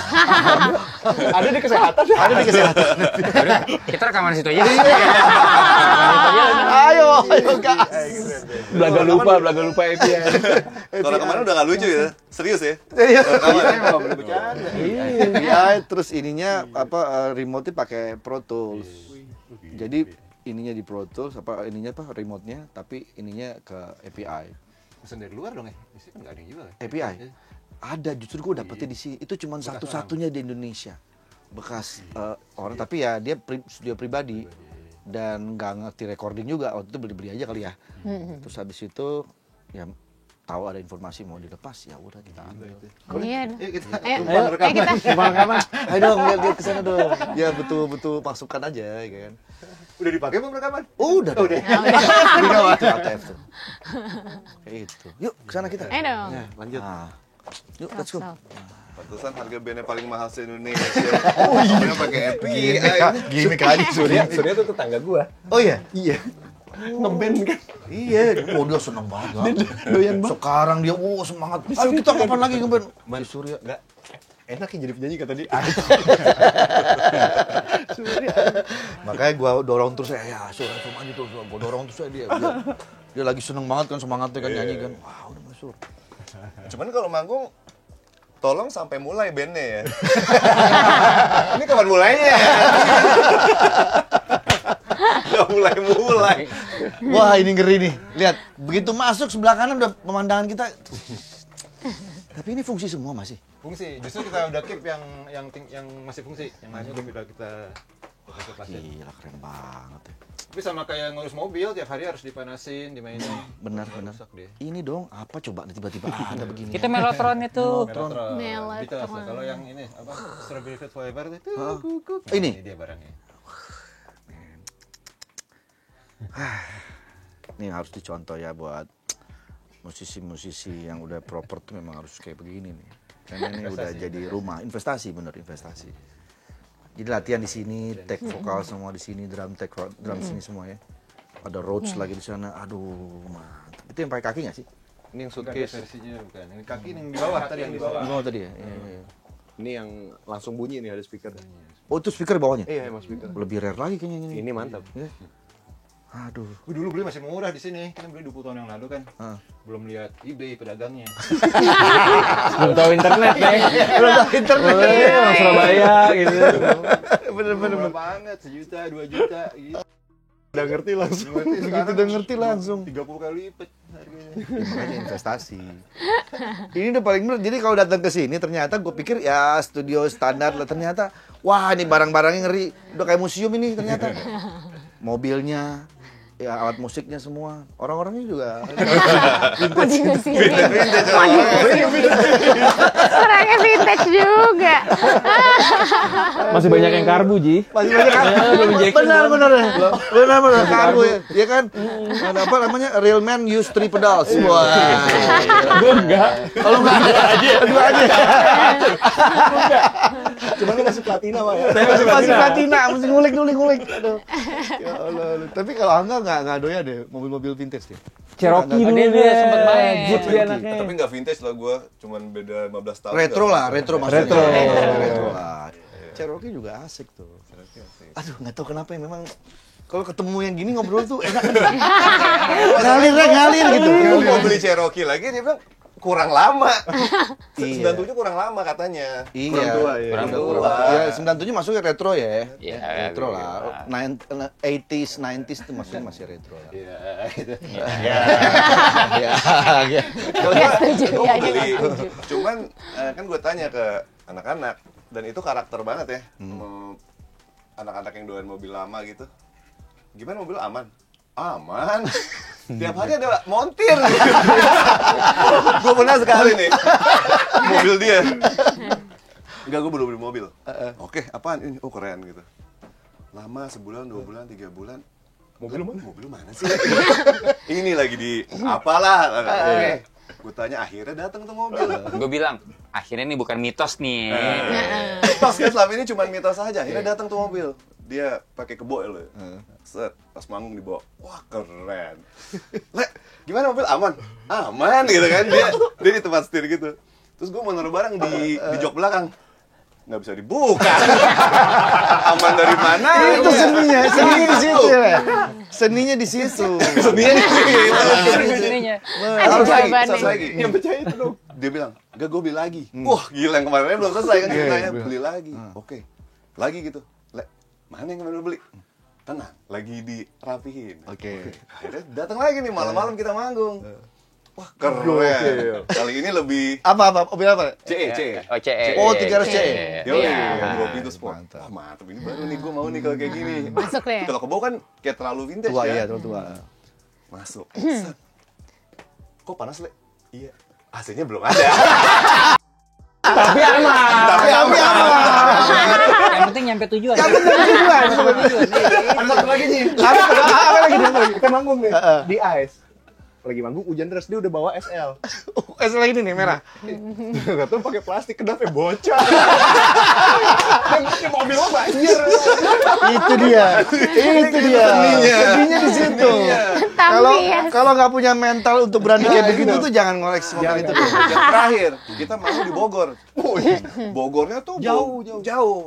Ada di kesehatan. Ada di kesehatan. Kita rekaman situ aja. Ayo gas. Belaga lupa API. Kalau kemarin udah nggak lucu ya, serius ya. Iya, terus ininya remote-nya pakai Pro Tools. Jadi ininya di Pro Tools, remote-nya, tapi ininya ke API. Pesan dari luar dong ya? Di sini kan nggak ada yang jual ya? API? Ada, justru gue dapetnya di sini. Itu cuma satu-satunya di Indonesia. bekas orang, tapi ya dia studio pribadi dan nggak ngerti recording juga, waktu itu beli aja kali ya. Terus habis itu ya tahu ada informasi mau dilepas, ya udah kita ambil itu. Iya. Yuk kita Ayo, numpang rekaman. Rekaman. Ayo dong, lihat ke sana dong. Ya betul masukkan aja, ya kan. Udah dipakai belum rekaman? Udah. Udah. Itu ATF tuh. Kayak itu. Yuk ke sana kita. Ayo dong. Ya, lanjut. Nah, yuk let's go. Pantesan harga bandnya paling mahal se-Indonesia. Oh iya, pakai API. Gimik aja Surya. Surya tuh tetangga gua. Oh iya. Iya. Ngeband kan. Iya, dia seneng banget. Doyan banget. Sekarang dia semangat. Ayo kita kapan lagi ngeband? Man Surya enggak enak ya jadi penyanyi kata dia. Makanya gua dorong terus ya Sur aja tuh, gua dorong terus dia. Dia lagi seneng banget kan, semangatnya kan nyanyi kan. Wah, udah masuk. Cuman kalau manggung tolong sampai mulai bandnya ya. Ini kapan mulainya? Gak mulai. Wah, ini ngeri nih. Lihat, begitu masuk sebelah kanan udah pemandangan kita. Tapi ini fungsi semua masih. Fungsi, justru kita udah keep yang masih fungsi, yang lainnya udah kita pasien. Gila, keren banget ya. Tapi sama kayak ngurus mobil, tiap hari harus dipanasin, dimainin. Benar. Rusak deh. Ini dong, apa coba tiba-tiba ada begini. Itu melotron itu. Melotron. Beatles lah. Kalau yang ini apa? Strawberry Fields Forever itu. Ini? Ini dia barangnya. Ini harus dicontoh ya buat musisi-musisi yang udah proper tuh memang harus kayak begini nih. Karena ini udah jadi rumah, investasi. Jadi latihan di sini, take vokal semua di sini, drum sini semua ya. Ada Rhodes lagi di sana. Aduh, mantap. Itu yang pakai kaki nggak sih? Ini yang Bukan suitcase. versinya bukan. Ini kaki yang di bawah tadi yang di bawah. Oh tadi ya. Iya. Ini yang langsung bunyi nih, ada speaker. Oh itu speaker di bawahnya? Iya, emang speaker. Lebih rare lagi kayaknya ini. Ini mantap. Ya. Aduh. Gue dulu beli masih murah di sini. Kita beli 20 tahun yang lalu kan. Ah. Belum lihat eBay pedagangnya. Belum tahu internet deh. Belum tahu internet. Orang Surabaya gitu. Bener. Murah banget, 1 juta, 2 juta gitu. Udah ngerti langsung. Begitu udah ngerti langsung. 30 kali lipat harganya. Makanya investasi. Ini udah paling bener. Jadi kalau datang ke sini ternyata gue pikir ya studio standar lah, ternyata wah ini barang-barangnya ngeri. Udah kayak museum ini ternyata. Mobilnya, ya alat musiknya semua. Orang-orangnya juga. Di museum. Orangnya vintage juga. Masih banyak yang karbu, Ji. Masih banyak kan? Benar karbu ya. Ya kan? Ada apa namanya? Real man use 3 pedals. Wah. Gue enggak. Kalau enggak dua aja. Cuman lu masih platina, Pak ya. Masih platina, masih ngulik. Aduh. Ya Allah. Tapi kalau Angga enggak doyan deh mobil-mobil vintage deh. Cherokee dulu dia dia sempet main. Jeep dia anaknya. Tapi nggak vintage lah gue, cuman beda 15 tahun. Retro maksudnya. Retro. Retro lah. Cherokee juga asik tuh. Aduh, nggak tahu kenapa ya, memang kalau ketemu yang gini ngobrol tuh enak. ngalir gitu. Gue mau beli Cherokee lagi, dia bilang kurang lama. Iya. 97 kurang lama katanya. Iya. Kurang tua ya. Kurang tua. Ya, 97 masuknya retro ya. Iya, Retro lah. 80s, 90s itu maksudnya masih retro lah. Iya, gitu. Iya. Nggak setuju. Gue Ya, mau beli. nggak setuju. Cuman kan gue tanya ke anak-anak, dan itu karakter banget ya. Anak-anak yang doyan mobil lama gitu. Gimana mobil aman? Aman. Tiap hari ada montir. Gue pernah sekali nih. Mobil dia. Enggak, gue belum beli mobil. Oke, apaan ini? Oh, keren gitu. Lama, sebulan, 2 bulan, 3 bulan. Mobil mana sih? Ini lagi di apalah. Gue tanya, akhirnya datang tuh mobil. Gue bilang, akhirnya ini bukan mitos nih. Mitos kan selama ini cuma mitos aja. Akhirnya datang tuh mobil. Dia pakai kebo ya lo. Set, pas manggung dibawa. Wah, keren. Le, gimana mobil aman? Aman gitu kan. Dia di tempat setir gitu. Terus gue mau naruh barang di jok belakang. Nggak bisa dibuka. Aman dari mana? Itu seninya di situ ya. Seninya di situ. Seninya di situ. Sininya. Harus lagi, jawabannya. harus lagi. Yang percaya itu dong. Dia bilang, enggak, gue beli lagi. Wah, gila, yang kemarinnya belum selesai kan ceritanya. Beli lagi. Oke. Lagi gitu. Mana yang kemarin beli? Tenang, lagi dirapihin. Oke. Akhirnya datang lagi nih, malam-malam kita manggung. Wah, keren. Kali ini lebih Apa? Mobil apa? CE. Oh, CE. Oh, 300 CE. Yo, Iya. 2 pintu sport. Wah, mantap. Ini baru nih, gue mau nih kalau kayak gini. Masuk deh. Kalau ke bawah kan kayak terlalu vintage Tua ya. iya, tua. Masuk. Set. Kok panas, Le? Iya. AC-nya belum ada. Tapi aman. Tapi aman. Yang penting nyampe tujuan. Ada satu lagi nih. Apa lagi nih? Kita manggung nih di AIS. Lagi manggung hujan deras, dia udah bawa SL. SL ini nih merah. Enggak tahu pakai plastik, kedapnya bocor. Di mobil lo banjir. Itu dia. Seninya di situ. Kalau nggak punya mental untuk berani kayak begitu tuh jangan ngoleksi mobil itu. Yang terakhir, kita mau di Bogor. Bogornya tuh jauh.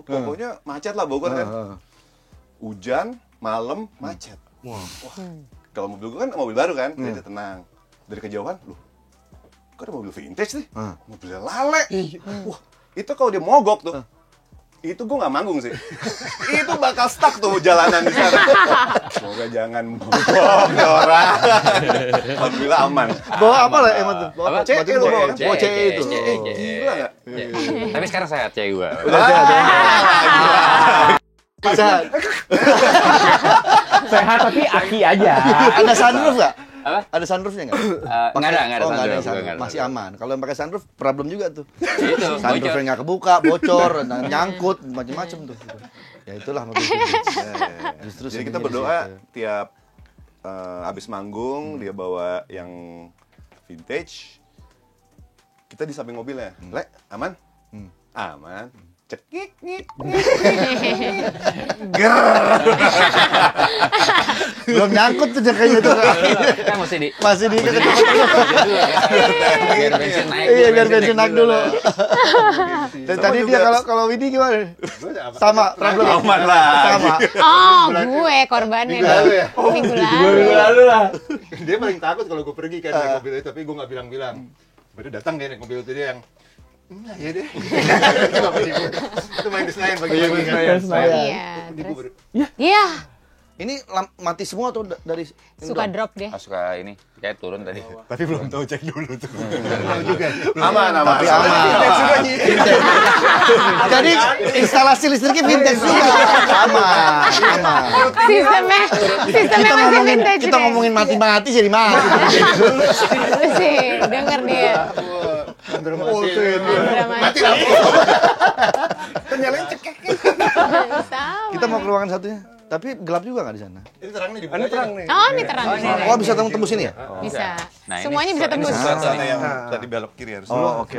Pokoknya macet lah Bogor kan. Hujan, malam, macet. Wah. Kalau mobil gue kan mobil baru kan, jadi tenang. Dari kejauhan, loh, kok ada mobil vintage nih? Mobilnya lale. Wah, itu kalau dia mogok tuh, itu gue nggak manggung sih. Itu bakal stuck tuh jalanan di sana. Semoga jangan mogok ya orang. Alhamdulillah aman. Bawa apa lah emang tuh? Apa? Berarti lu bawa CE. bawa CE itu. Gila nggak? Tapi sekarang sehat cewek gua. Udah sehat. Sehat. Sehat tapi aki aja. Ada sunroof nggak? Apa? Ada sunroofnya nggak? Nggak ada Oh, nggak ada sunroof, sunroof. nggak ada. Masih aman. Kalau yang pakai sunroof problem juga tuh. Itu, Sunroofnya nggak kebuka, bocor, nyangkut, macam-macam tuh. Ya itulah mobil vintage. Justru Jadi kita seninya di berdoa situ. tiap abis manggung dia bawa yang vintage, kita di samping mobilnya. Le, aman? Aman. Cekik, ngik, Belum nyangkut tuh kayaknya tuh. Kan mesti Masih di biar bensin naik. Iya, biar bensin naik dulu. Dan tadi dia kalau Widi gimana? Sama problem. aman lah. Sama. Oh, gue korbannya. Minggu lalu. lah. Dia paling takut kalau gue pergi kan naik mobil itu, tapi gue nggak bilang-bilang. Baru datang dia naik mobil itu dia yang enggak ya deh. Itu main di Senayan pagi-pagi kan. Iya. Terus. Iya. Ini mati semua tuh dari Suka drop dia. Suka ini, kayak turun tadi. Tapi belum tahu cek dulu tuh. Aman. Tapi aman. Vintage. Jadi instalasi listriknya vintage juga. Aman. Sistemnya masih vintage. Kita ngomongin mati-mati jadi mati. Lu sih, denger dia. Mati lampu. Nyalain cekek. Kita mau ke ruangan satunya. Tapi gelap juga nggak di sana? Ini terang nih, Ini terang nih. Oh, ini terang. Oh, bisa tembus ini ya? Bisa. Nah, ini Semuanya bisa tembus. Sana yang tadi belok kiri harus. Oh, oke.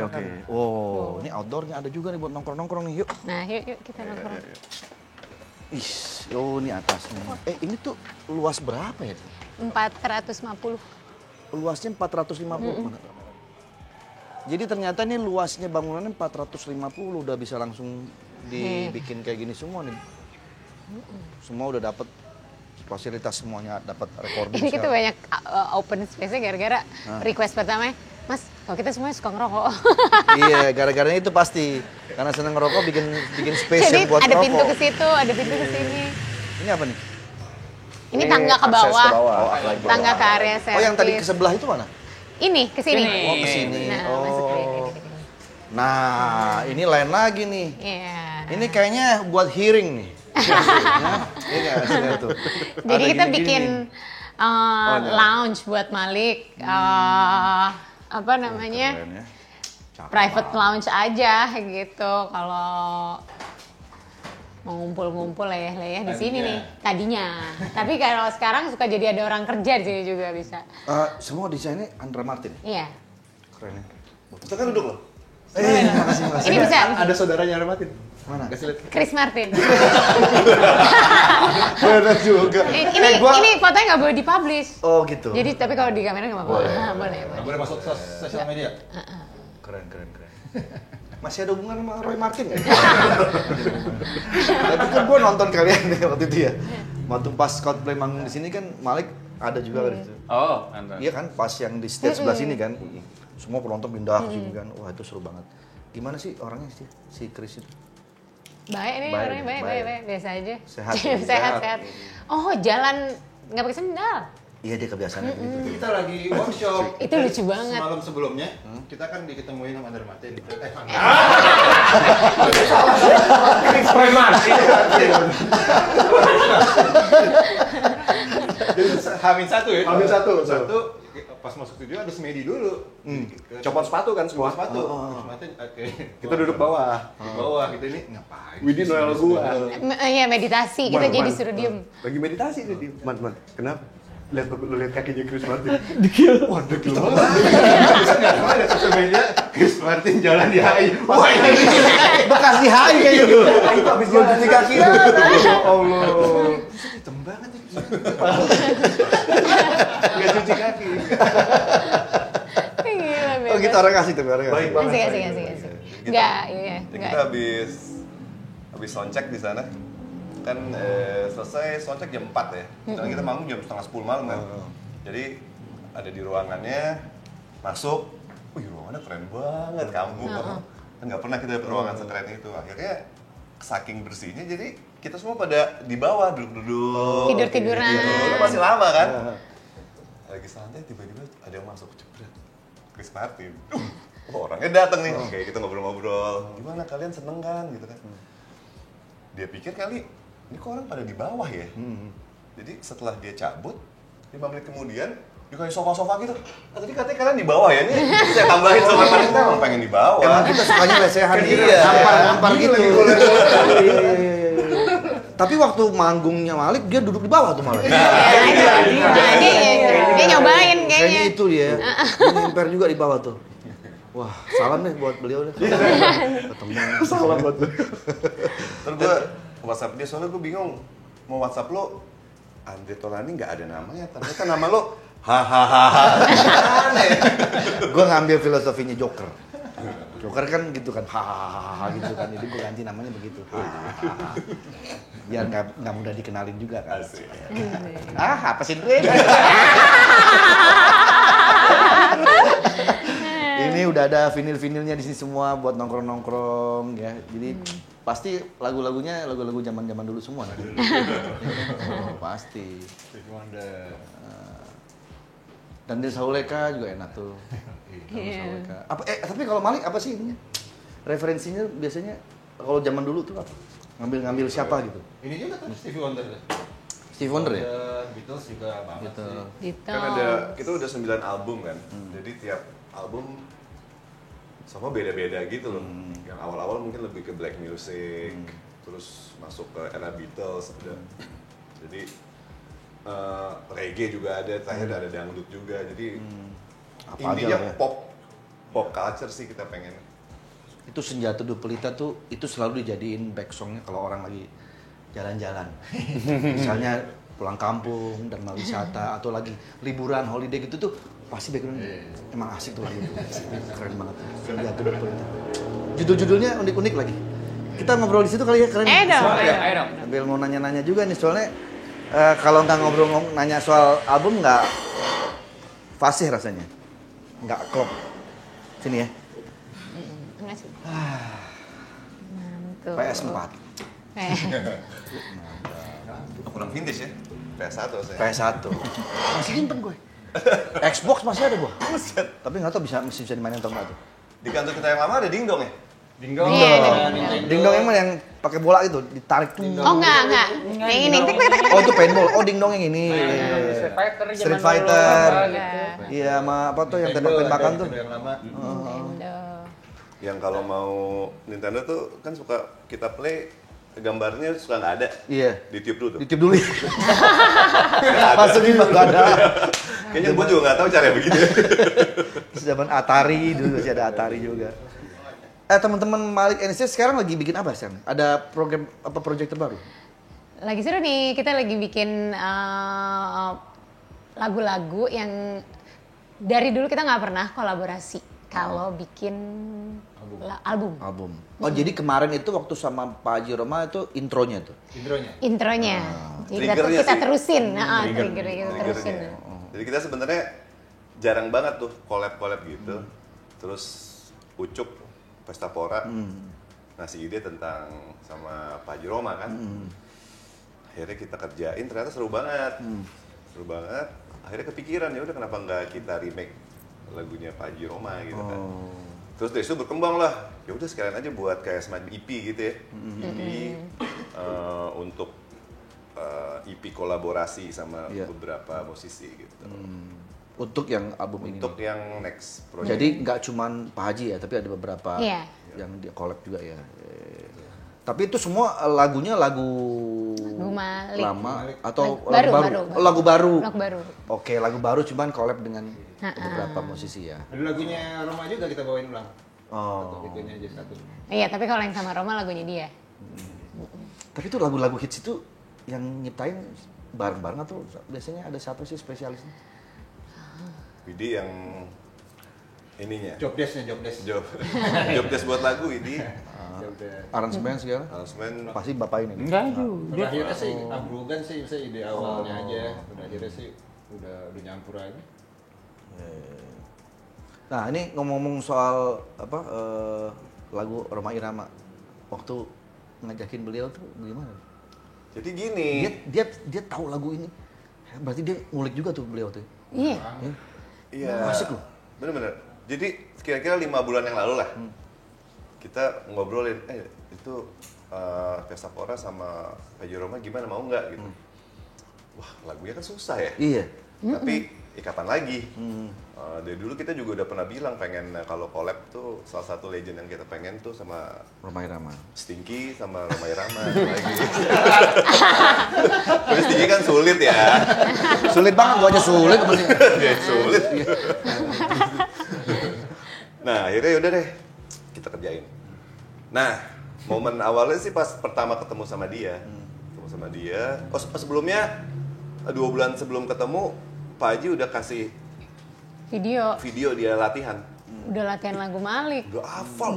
Oh, ini outdoornya ada juga nih buat nongkrong-nongkrong nih. Yuk. Nah, yuk kita nongkrong. Ih, oh ini atasnya. Ini tuh luas berapa ya? 450. Luasnya 450. Mana? Jadi ternyata nih luasnya bangunannya 450 udah bisa langsung dibikin kayak gini semua nih. Semua udah dapat fasilitas semuanya, dapat recording. Ini kita banyak open space-nya gara-gara request pertama, Mas, kalau kita semuanya suka ngerokok. Iya, gara-garanya itu pasti. Karena seneng ngerokok bikin space Jadi yang buat ada ngerokok. pintu ke situ, ada pintu ke sini. Ini apa nih? Ini tangga ke bawah. Oh, Tangga ke area servis. Oh, yang tadi ke sebelah itu mana? Ini, ke sini. Oh, ke sini. Nah, masuk ke ini. Nah, ini lain lagi nih. Iya. Ini kayaknya buat hearing nih. Iya, nggak tuh. Jadi Ada kita gini-gini bikin nih. lounge buat Malik. Apa namanya? Keren ya. Private lounge aja gitu. Kalau mau ngumpul-ngumpul ya di sini nih tadinya. Tapi kalau sekarang suka jadi ada orang kerja di sini juga bisa. Semua desainnya Andra Martin. Iya. Keren ya. Kita kan duduk loh. Makasih. Ini bisa Ada saudaranya Armatin. Mana? Chris Martin. Benar juga. Ini fotonya nggak boleh dipublish. Oh gitu. Jadi tapi kalau di kamera nggak apa-apa. Boleh. Boleh masuk sosial media? Keren. Masih ada hubungan sama Roy Martin nggak? Tapi kan gue nonton kalian nih waktu itu ya. Waktu pas Coldplay manggung di sini kan Malik ada juga kan itu. Oh, nonton. Iya kan pas yang di stage sebelah sini kan. Semua penonton pindah ke sini kan. Wah itu seru banget. Gimana sih orangnya sih si Chris itu? Baik nih Baik, orangnya baik. Biasa aja. Sehat. Sehat. Oh jalan nggak pakai sendal. Iya dia kebiasaan gitu. Kita lagi workshop. Itu lucu banget. Semalam sebelumnya, kita kan diketemuin sama Under Martin. Hamin satu ya? Hamin satu. Pas masuk studio ada semedi dulu. Copot sepatu kan semua. Sepatu. Martin, oke. Kita duduk bawah. Di bawah kita ini ngapain? Widih Noel gua. Iya meditasi, kita jadi suruh diem. Lagi meditasi dia diem. Man, kenapa? Lihat kakinya Chris Martin. Dikil. Wah, dikil banget. Ada sosial media, Chris Martin jalan di HI. Wah, ini Bekas di HI kayak gitu. Itu habis dia cuci kaki. Ya Allah. hitam banget ini. Nggak cuci kaki. Gila, Oh gitu orang kasih tuh, orang kasih. Baik banget. Asik. Enggak, iya. Ya, Enggak. kita habis soundcheck di sana kan selesai soundcheck jam 4 ya. Karena kita manggung jam setengah 10 malam kan. Jadi ada di ruangannya, masuk, wih ruangannya keren banget, kampung kan nggak pernah kita dapet ruangan sekeren itu. Akhirnya saking bersihnya jadi kita semua pada di bawah duduk-duduk. Tidur-tiduran. Itu masih lama kan. Lagi santai tiba-tiba ada yang masuk jebret. Chris Martin. Orangnya datang nih. Kayak kita ngobrol-ngobrol. Gimana kalian seneng kan gitu kan. Dia pikir kali ini kok orang pada di bawah ya. Jadi setelah dia cabut 5 menit kemudian dia kayak sofa-sofa gitu. Tadi katanya kalian di bawah ya. Ini saya tambahin sofa kita emang pengen di bawah. Emang kita sukanya lesehan gitu, Iya. nampar gitu. Tapi waktu manggungnya Malik dia duduk di bawah tuh malah. Dia nyobain kayaknya. Kayaknya itu dia. Dia nyimper juga di bawah tuh. Wah, salam deh buat beliau deh. Ketemu. Salah buat lu. Terus gue WhatsApp dia soalnya gue bingung mau WhatsApp lo Andre Taulany nggak ada namanya, ternyata nama lo hahaha. Aneh. Gue ngambil filosofinya Joker. Joker kan gitu kan, hahaha gitu kan. Jadi gue ganti namanya begitu. Hahaha. Biar nggak mudah dikenalin juga kan. Asik. Apa sih Dre? Ini udah ada vinil-vinilnya di sini semua buat nongkrong-nongkrong ya. Jadi pasti lagu-lagunya lagu-lagu zaman-zaman dulu semua nanti. Oh, pasti. Stevie Wonder. Dan Dil Sauleka juga enak tuh. Iya. Apa tapi kalau Malik apa sih ininya? Referensinya biasanya kalau zaman dulu tuh apa? Ngambil siapa gitu? Ini juga kan Stevie Wonder. Stevie Wonder ya? Beatles juga banget Gitu. sih. Gitu. Kan ada kita udah 9 album kan. Jadi tiap album sama beda-beda gitu loh. Yang awal-awal mungkin lebih ke black music, terus masuk ke era Beatles ada. Jadi reggae juga ada, terakhir ada dangdut juga. Jadi Apa intinya aja lah ya. pop culture sih kita pengen. Itu Senja Teduh Pelita tuh itu selalu dijadiin back songnya kalau orang lagi jalan-jalan. Misalnya pulang kampung dan mau wisata atau lagi liburan holiday gitu tuh pasti backgroundnya emang asik tuh lagu itu. Keren banget. Senja Teduh Pelita. Judul-judulnya unik-unik lagi. Kita ngobrol di situ kali ya, keren. Dong. Ayo dong. Sambil mau nanya-nanya juga nih soalnya kalau nggak ngobrol nanya soal album nggak fasih rasanya, nggak klop. Sini ya. Enggak sih. Mantul. PS4. Kurang vintage ya. PS1 saya. PS1. Masih nyimpen gue. Xbox masih ada gue. Tapi nggak tahu masih bisa dimainin atau nggak tuh. Di kantor kita yang lama ada dingdong ya? Dingdong. Iya, ada Dingdong emang yang pakai bola itu ditarik tuh. Oh enggak. Yang ini. Tek tek tek tek. Oh itu paintball. Oh dingdong yang ini. Street Fighter zaman Street dulu, Fighter. apa gitu. Iya sama apa tuh yang tembak-tembakan tuh. Yang lama. Nintendo. Yang kalau mau Nintendo tuh kan suka kita play gambarnya suka nggak ada. Iya. Di tiup dulu tuh. Ditip dulu. Masuk juga nggak ada. Kayaknya gue juga nggak tahu caranya begitu. Terus zaman Atari dulu masih ada Atari juga. Teman-teman Malik NC sekarang lagi bikin apa sih? Ada program apa proyek terbaru? Lagi seru nih, kita lagi bikin lagu-lagu yang dari dulu kita nggak pernah kolaborasi kalau bikin album. Album. Oh jadi kemarin itu waktu sama Pak Haji Roma itu intronya tuh. Intronya. Jadi Triggernya kita sih. terusin, triggernya kita terusin. Jadi kita sebenarnya jarang banget tuh collab gitu. Terus Ucup Pesta Pora ngasih ide tentang sama Pak Haji Roma kan. Akhirnya kita kerjain ternyata seru banget. Seru banget. akhirnya kepikiran ya udah kenapa nggak kita remake lagunya Pak Haji Roma gitu kan. Terus dari situ berkembang lah, ya udah sekalian aja buat kayak semacam EP gitu ya, EP untuk EP kolaborasi sama beberapa musisi gitu. Untuk yang album ini. Untuk yang next project. Jadi nggak cuman Pak Haji ya, tapi ada beberapa yang dia collab juga ya. Tapi itu semua lagunya lagu Malik. lama atau Baru. Lagu baru. Lagu baru. Oke, lagu baru cuman collab dengan beberapa musisi ya. Ada lagunya Roma juga kita bawain ulang. Oh. Lagunya aja satu. Iya, tapi kalau yang sama Roma lagunya dia. Tapi itu lagu-lagu hits itu yang nyiptain bareng-bareng atau biasanya ada siapa sih spesialisnya? Widi yang ininya. Job desk buat lagu ini. Aransemen segala? Aransemen pasti bapak ini. Enggak juga. Akhirnya sih ambrugan sih, saya ide awalnya aja. Udah akhirnya sih udah nyampur aja. Nah ini ngomong-ngomong soal apa lagu Roma Irama, waktu ngajakin beliau tuh gimana? Jadi gini. Dia tahu lagu ini, berarti dia ngulik juga tuh beliau tuh. Iya. Iya. Asik loh. Bener-bener. Jadi kira-kira 5 bulan yang lalu lah, kita ngobrolin, itu Pesapora sama Pak Haji Roma gimana, mau nggak gitu. Wah lagunya kan susah ya. Iya. Tapi kapan lagi? Dari dulu kita juga udah pernah bilang pengen kalau collab tuh salah satu legend yang kita pengen tuh sama Roma Irama. Stinky sama Roma Irama lagi. Tapi Stinky kan sulit ya. Sulit banget, gua aja sulit masih. Dia sulit. Nah akhirnya yaudah deh kita kerjain. Nah momen awalnya sih pas pertama ketemu sama dia. Sebelumnya 2 bulan sebelum ketemu Pak Haji udah kasih video dia latihan. Udah latihan lagu Malik. Udah hafal.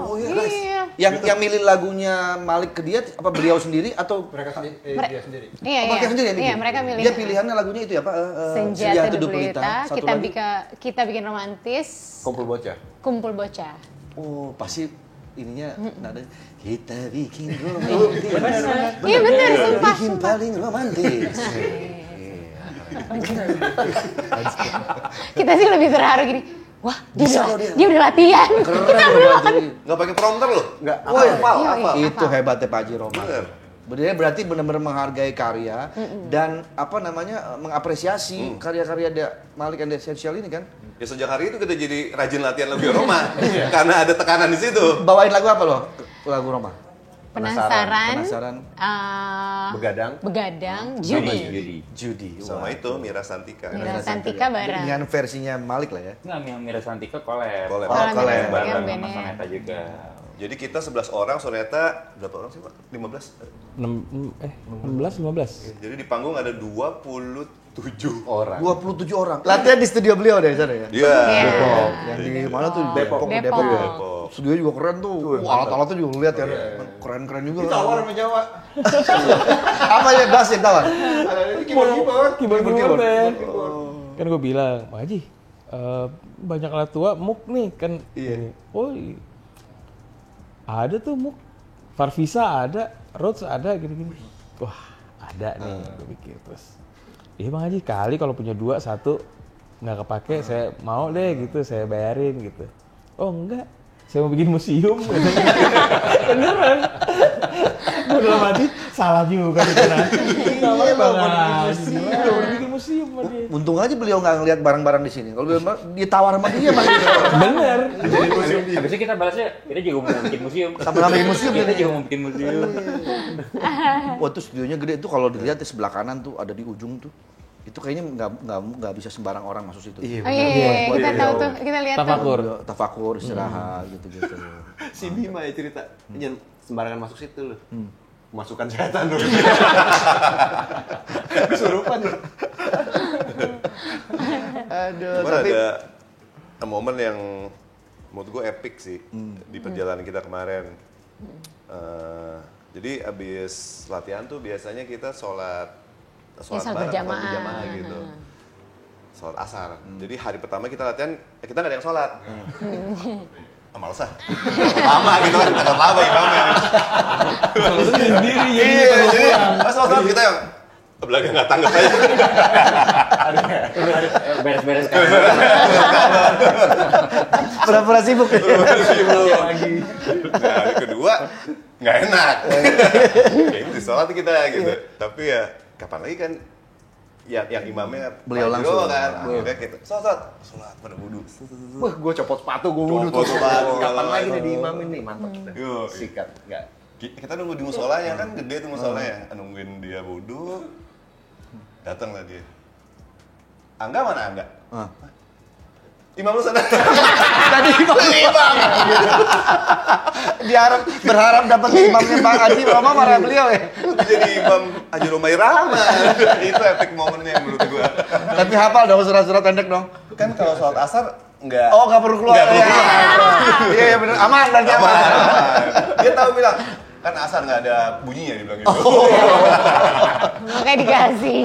Oh iya guys. Iya. Yang milih lagunya Malik ke dia apa beliau sendiri atau Mereka sendiri, dia sendiri. Iya, mereka sendiri yang bikin? Iya, mereka milih. Dia pilihannya lagunya itu ya Pak? Senja Teduh Pelita. Pelita. Satu lagi? Kita bikin romantis. Kumpul bocah. Oh pasti ininya nada kita bikin romantis. Iya benar, sumpah. Bikin paling romantis. Kita sih lebih terharu gini. Wah, dia udah latihan. Keren. Nggak pakai prompter loh. Nggak, hafal. Itu hebatnya Pak Haji Roma. Bener. Berarti benar-benar menghargai karya dan apa namanya mengapresiasi karya-karya Malik and the Essential ini kan. Ya sejak hari itu kita jadi rajin latihan lagu Roma karena ada tekanan di situ. Bawain lagu apa loh? Lagu Roma. Penasaran. Begadang. Judi. Sama itu Mira Santika. Mira Santika bareng. Dengan versinya Malik lah ya. Nggak, yang Mira Santika collab. Collab. Collab. Bareng Bandnya. sama Soneta juga. Jadi kita 11 orang, Soneta berapa orang sih Pak? 15? 16. Jadi di panggung ada 27 orang. 27 orang. Latihan di studio beliau deh sana ya. Iya. Depok. Yang di mana tuh? Depok. Depok. Studio juga keren tuh. Alat-alatnya juga lihat ya. Keren-keren juga. Ditawar sama Jawa. Apa ya bass yang tawar? Keyboard. Kan gue bilang, Pak Haji, banyak alat tua, muk nih kan. Iya. Oh, ada tuh muk. Farvisa ada, Rhodes ada, gini-gini. Wah, ada nih, gue pikir terus. Iya Bang Haji, kali kalau punya 2, 1 nggak kepake, saya mau deh gitu, saya bayarin gitu. Oh enggak, saya mau bikin museum. Beneran. Gue dalam hati, salah juga gitu nanti. Iya Bang Haji, udah bikin museum sama dia. Untung aja beliau nggak ngeliat barang-barang di sini. Kalau ditawar sama dia mah gitu. Bener. Habis itu kita balasnya, kita juga mau bikin museum. Sama-sama bikin museum. Kita juga mau bikin museum. Wah tuh studionya gede tuh kalau dilihat di sebelah kanan tuh ada di ujung tuh. Itu kayaknya nggak bisa sembarang orang masuk situ. Oh iya, kita tahu tuh, kita lihat Tafakur. tuh. Tafakur, istirahat gitu-gitu. Si Bima ya cerita, jangan sembarangan masuk situ loh. Masukan setan loh. Kesurupan loh. Aduh, Cuman tapi ada momen yang menurut gue epic sih di perjalanan kita kemarin. Jadi abis latihan tuh biasanya kita sholat bareng, berjamaah gitu. Sholat asar. Jadi hari pertama kita latihan, kita nggak ada yang sholat. Males ah. Lama gitu kan, takut lama imamnya. Sendiri Iya, jadi pas sholat kita yang ke belakang nggak tanggap aja. Beres-beres kan. Pura-pura sibuk. lagi. Nah, hari kedua nggak enak. Kayak gitu sholat kita gitu. Tapi ya kapan lagi kan yang imamnya Beliau Pak langsung. Jiro kan. Akhirnya kita sholat pada wudu. Wah, gue copot sepatu, gue wudhu Copot tuh. sepatu. Kapan lagi nih diimamin nih, mantap. Yo, Sikat, enggak. kita nunggu di musolanya kan gede tuh musolanya. Nungguin dia wudu. Datanglah dia. Angga mana Angga? Imam lu sana. Tadi imam. Berharap dapat imamnya Pak Haji, Roma marah beliau ya. Jadi Imam Haji Romai Rama. Itu epic momennya menurut gua. Tapi hafal dong surat-surat pendek dong. Kan kalau sholat asar enggak. Oh, nggak perlu keluar. Nggak perlu keluar. Iya, bener. Aman dan aman. Dia tahu bilang, kan asar nggak ada bunyinya dia bilang gitu. Makanya dikasih.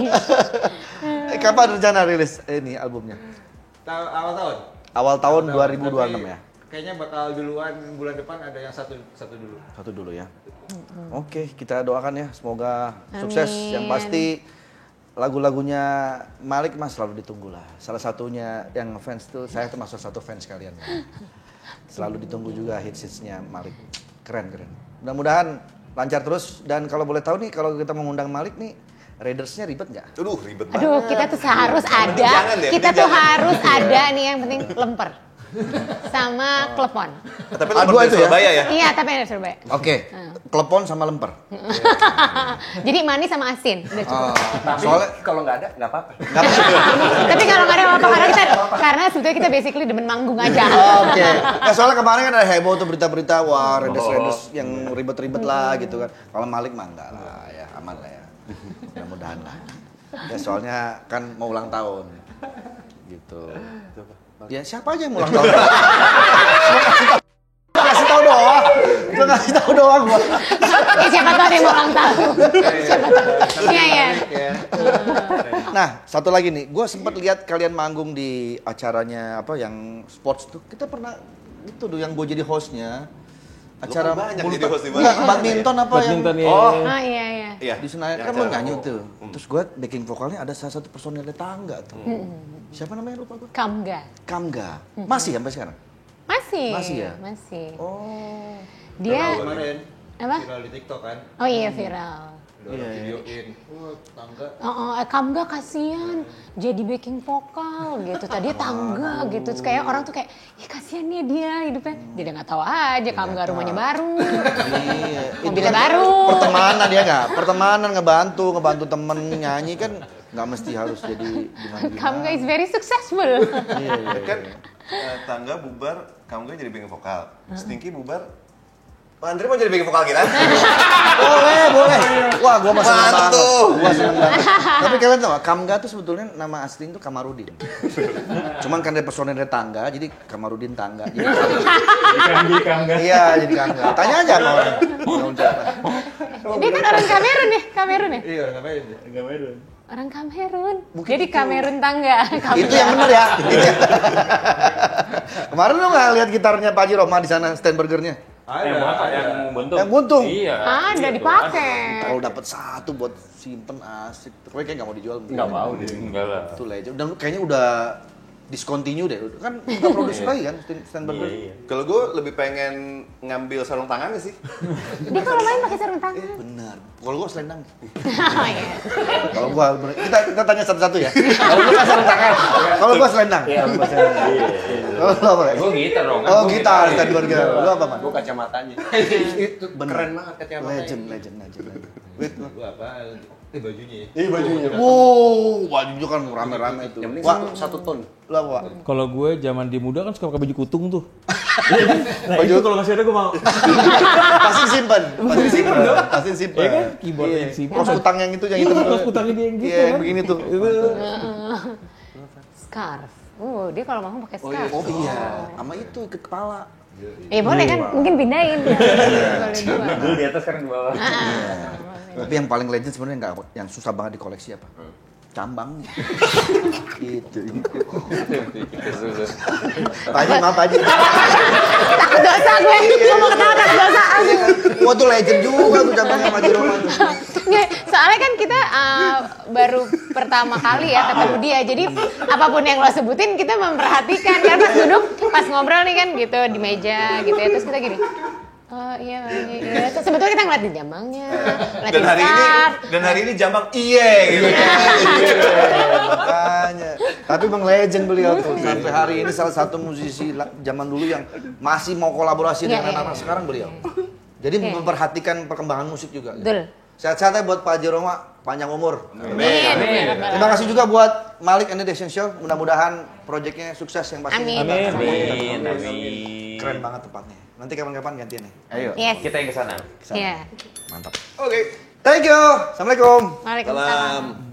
Kapan rencana rilis ini albumnya? Awal tahun. Awal tahun Awal 2026 ya? Kayaknya bakal duluan bulan depan ada yang satu dulu. Satu dulu ya. Oke, kita doakan ya, semoga sukses. Yang pasti lagu-lagunya Malik mas selalu ditunggu lah. Salah satunya yang fans tuh, saya termasuk satu fans kalian. Ya. Selalu ditunggu juga hits-hitsnya Malik. Keren. Mudah-mudahan lancar terus. Dan kalau boleh tahu nih, kalau kita mengundang Malik nih, Raidersnya ribet nggak? Aduh, ribet banget. Aduh, kita tuh harus ada. Jangan deh, Kita tuh jangan. harus ada nih yang penting lemper. Sama klepon. Tapi dua itu ya? Surabaya ya? Iya, tapi ada Surabaya. Oke, klepon sama lemper. Jadi manis sama asin, udah cukup. Tapi Soalnya kalau nggak ada, nggak apa-apa. Tapi kalau nggak ada apa-apa karena sebetulnya kita basically demen manggung aja. Oke. Nah, soalnya kemarin kan ada heboh tuh berita-berita wah Raiders yang ribet-ribet lah gitu kan. Kalau Malik mah enggak lah ya, aman lah ya. Mudah-mudahan lah. Ya soalnya kan mau ulang tahun. Gitu. Ya siapa aja yang mau ulang tahun? Cuma kasih tahu doang. Cuma kasih tahu doang gua. Ya, siapa tahu ada yang mau ulang tahun. Siapa tahu. Iya. Nah, satu lagi nih, gue sempat lihat kalian manggung di acaranya apa yang sports tuh. Kita pernah itu tuh yang gue jadi hostnya. Acara banyak bulu jadi host di mana? enggak, badminton apa Badminton yang ya. Oh, iya. Iya. di Senayan Yang kan lo acara nyanyi mau. tuh. Terus gue backing vokalnya ada salah satu personil tetangga tuh. Siapa namanya lupa gue? Kamga. Kamga. Masih sampai sekarang? Masih. Masih ya? Masih. Oh. Dia Kemarin apa? viral di TikTok kan. Oh iya viral. Udah orang videoin. Tangga. Kamga kasihan jadi backing vokal gitu. Tadinya tangga gitu. Terus kayak orang tuh kayak, ih kasihan nih dia hidupnya. Dia udah nggak tahu aja Kamga rumahnya baru. Iya. Mobilnya baru. Pertemanan ya nggak? Pertemanan ngebantu temen nyanyi kan nggak mesti harus jadi gimana. Kamga is very successful. Iya. Kan tangga bubar, kamu kan jadi backing vokal. Stinky bubar, Pak Andre mau jadi backing vokal kita? Boleh. Wah, gua masih seneng banget. tuh. Gua seneng banget. Tapi kalian tahu, Kamga tuh sebetulnya nama asli itu Kamarudin. Cuman kan dari personil dari tangga, jadi Kamarudin tangga. Jadi Kamga. iya, jadi Kamga. Tanya aja sama orang. Dia kan orang Kamerun ya? Iya, orang ngapain? Orang Kamerun. Jadi Kamerun tangga. Itu yang bener ya. Kemarin lu nggak lihat gitarnya Pak Haji Roma di sana stand burgernya? Yang buntung. Yang buntung. Iya. Ada dipakai. Kalau dapat satu buat simpen asik. Pokoknya kayak nggak mau dijual. Nggak mau dia. Enggak lah. Itu legend. Dan kayaknya udah discontinue deh. Kan udah produksi lagi kan stand burger. Iya. Kalau gue lebih pengen ngambil sarung tangannya sih. Dia kalau main pakai sarung tangan. Benar. Kalau gua selendang. Oh iya. Kalau gua kita tanya satu-satu ya. Kalau gua kan sarung tangan. Kalau gua selendang. Iya, lu pasti. Iya. Kalau lu apa? Gue gitar dong. Oh, gitar stand burger. Lu apa, Man? Gue kacamatanya. Itu keren banget kacamatanya. Legend. Wait, lu. Gua apa? Bajunya. Bajunya. Wow, bajunya kan rame-rame itu. Yang penting Wah, satu ton. lu apa, Wak? Kalau gue zaman di muda kan suka pakai baju kutung tuh. Nah itu kalau masih ada gue mau. Pasti simpen. Pasti simpen. Pasti simpen. Iya kan? Keyboard yang simpen. Kos kutang yang itu yang Iya, hitam. kos kutangnya dia yang gitu Iya, kan. begini tuh. Scarf. Dia kalau mau pakai Oh scarf. iya, sama itu ikat kepala. Boleh kan? Mungkin pindahin. Boleh dua. Dulu di atas sekarang di bawah. Tapi yang paling legend sebenarnya nggak, yang susah banget dikoleksi apa? Cambangnya. Gitu. Pak Haji, maaf Pak Haji. Takut dosa gue. Gue mau ketawa takut dosa. Wah tuh legend juga tuh cabangnya Pak Jeroma tuh. Nggak, soalnya kan kita baru pertama kali ya ketemu dia, jadi apapun yang lo sebutin kita memperhatikan kan pas duduk, pas ngobrol nih kan gitu di meja gitu ya, terus kita gini. Oh iya. Terus sebetulnya kita ngeliatin jambangnya, ngeliatin start. Dan hari ini jambang gitu. Makanya. Tapi Bang legend beliau tuh. Sampai hari ini salah satu musisi zaman dulu yang masih mau kolaborasi dengan anak-anak sekarang beliau. Jadi memperhatikan perkembangan musik juga. Betul. Sehat-sehat ya buat Pak Jeroma, panjang umur. Amin. Terima kasih juga buat Malik and the Essential. Mudah-mudahan proyeknya sukses yang pasti. Amin. Keren banget tempatnya. Nanti kapan-kapan gantian nih. Ayo, Yes. kita yang kesana. Iya. Mantap. Oke. Thank you. Assalamualaikum. Waalaikumsalam.